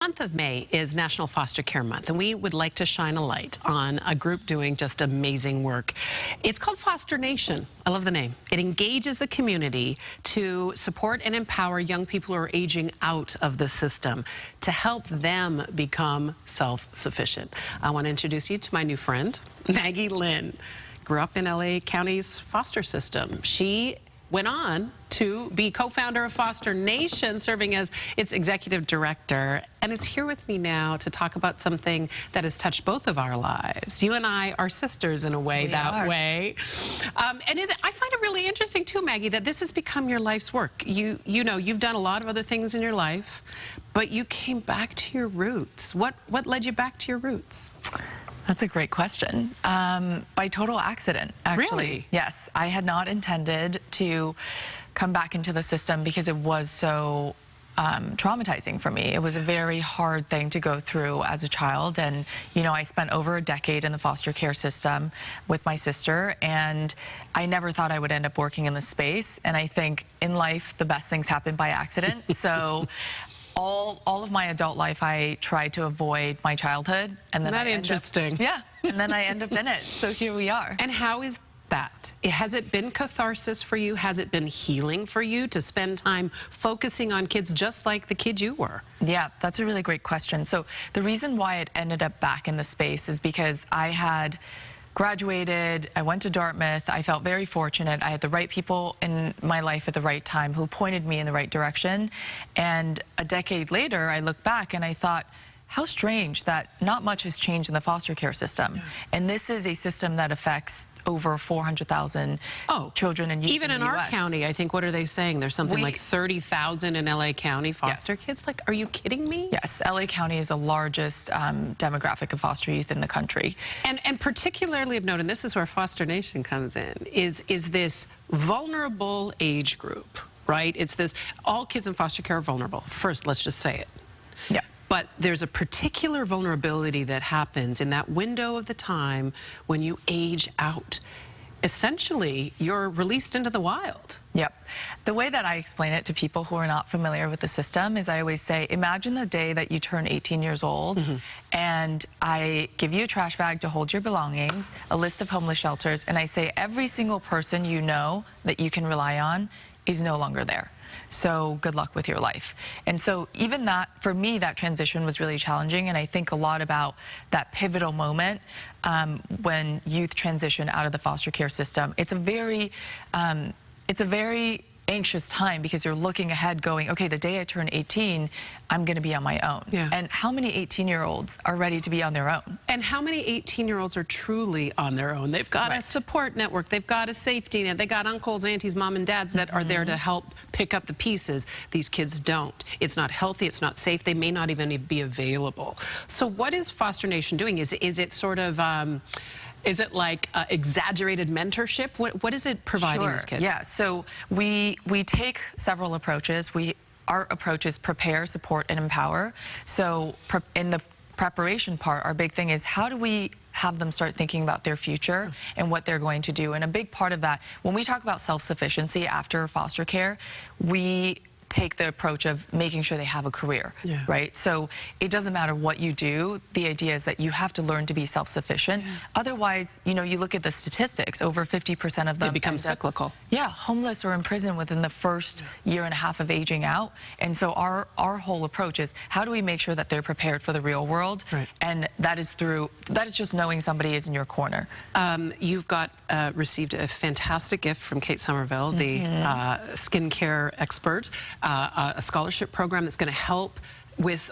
Month of May is National Foster Care Month, and we would like to shine a light on a group doing just amazing work. It's called Foster Nation. I love the name. It engages the community to support and empower young people who are aging out of the system to help them become self-sufficient. I want to introduce you to my new friend, Maggie Lynn. Grew up in LA County's foster system. She went on to be co-founder of Foster Nation, serving as its executive director, and is here with me now to talk about something that has touched both of our lives. You and I are sisters in a way, way. And I find it really interesting too, Maggie, that this has become your life's work. You know, you've done a lot of other things in your life, but you came back to your roots. What led you back to your roots? That's a great question. By total accident, actually. Really? Yes, I had not intended to come back into the system because it was so traumatizing for me. It was a very hard thing to go through as a child. And, you know, I spent over a decade in the foster care system with my sister, and I never thought I would end up working in the space. And I think in life, the best things happen by accident. So all of my adult life, I tried to avoid my childhood, and then and then I end up in it. So here we are. And how is that? Has it been catharsis for you? Has it been healing for you to spend time focusing on kids just like the kid you were? Yeah, that's a really great question. So the reason why it ended up back in the space is because I had graduated, I went to Dartmouth, I felt very fortunate. I had the right people in my life at the right time who pointed me in the right direction. And a decade later, I look back and I thought, how strange that not much has changed in the foster care system. Yeah. And this is a system that affects over 400,000 children and youth even in our county. I think, what are they saying? There's something like 30,000 in LA County foster kids. Like, are you kidding me? Yes, LA County is the largest demographic of foster youth in the country. And particularly of note, and this is where Foster Nation comes in, is this vulnerable age group, right? It's this, all kids in foster care are vulnerable. First, let's just say it. Yeah. But there's a particular vulnerability that happens in that window of the time when you age out. Essentially, you're released into the wild. Yep. The way that I explain it to people who are not familiar with the system is I always say, imagine the day that you turn 18 years old and I give you a trash bag to hold your belongings, a list of homeless shelters, and I say every single person you know that you can rely on is no longer there. So good luck with your life. And so even that, for me, that transition was really challenging. And I think a lot about that pivotal moment when youth transition out of the foster care system. It's a very anxious time because you're looking ahead going, okay, the day I turn 18, I'm going to be on my own. Yeah. And how many 18-year-olds are ready to be on their own? And how many 18-year-olds are truly on their own? They've got a support network. They've got a safety net. They got uncles, aunties, mom and dads that are there to help pick up the pieces. These kids don't. It's not healthy. It's not safe. They may not even be available. So what is Foster Nation doing? Is it sort of... is it like exaggerated mentorship? What is it providing these kids? Yeah, so we take several approaches. Our approach is prepare, support, and empower. So in the preparation part, our big thing is how do we have them start thinking about their future and what they're going to do? And a big part of that, when we talk about self-sufficiency after foster care, we take the approach of making sure they have a career, right? So it doesn't matter what you do. The idea is that you have to learn to be self-sufficient. Otherwise, you know, you look at the statistics, over 50% of them they become cyclical. Homeless or in prison within the first year and a half of aging out. And so our whole approach is how do we make sure that they're prepared for the real world? And that is just knowing somebody is in your corner. You've got received a fantastic gift from Kate Somerville, the skincare expert. A scholarship program that's going to help with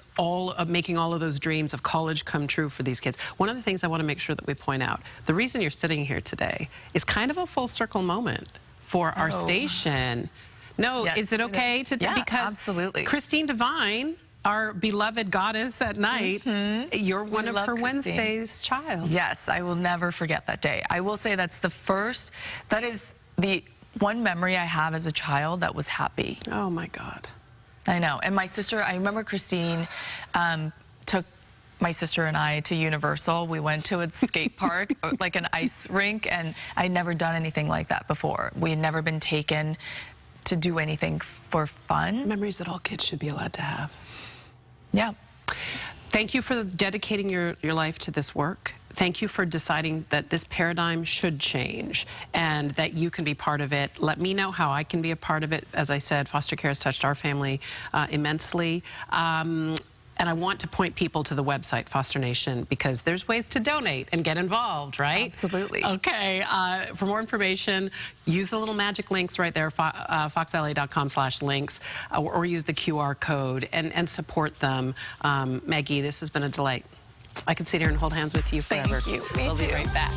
making all of those dreams of college come true for these kids. One of the things I want to make sure that we point out, the reason you're sitting here today is kind of a full circle moment for our station. Is it okay to because absolutely. Christine Devine, our beloved goddess at night, you're one of her Wednesday's child. Yes, I will never forget that day. I will say that is the one memory I have as a child that was happy. Oh my God. I know. And my sister, I remember Christine took my sister and I to Universal. We went to a skate park, like an ice rink, and I'd never done anything like that before. We had never been taken to do anything for fun. Memories that all kids should be allowed to have. Yeah. Thank you for dedicating your life to this work. Thank you for deciding that this paradigm should change and that you can be part of it. Let me know how I can be a part of it. As I said, foster care has touched our family immensely. And I want to point people to the website, Foster Nation, because there's ways to donate and get involved, right? Absolutely. Okay. For more information, use the little magic links right there, foxla.com/links, or use the QR code and support them. Maggie, this has been a delight. I could sit here and hold hands with you forever. Thank you. Me We'll too. be right back.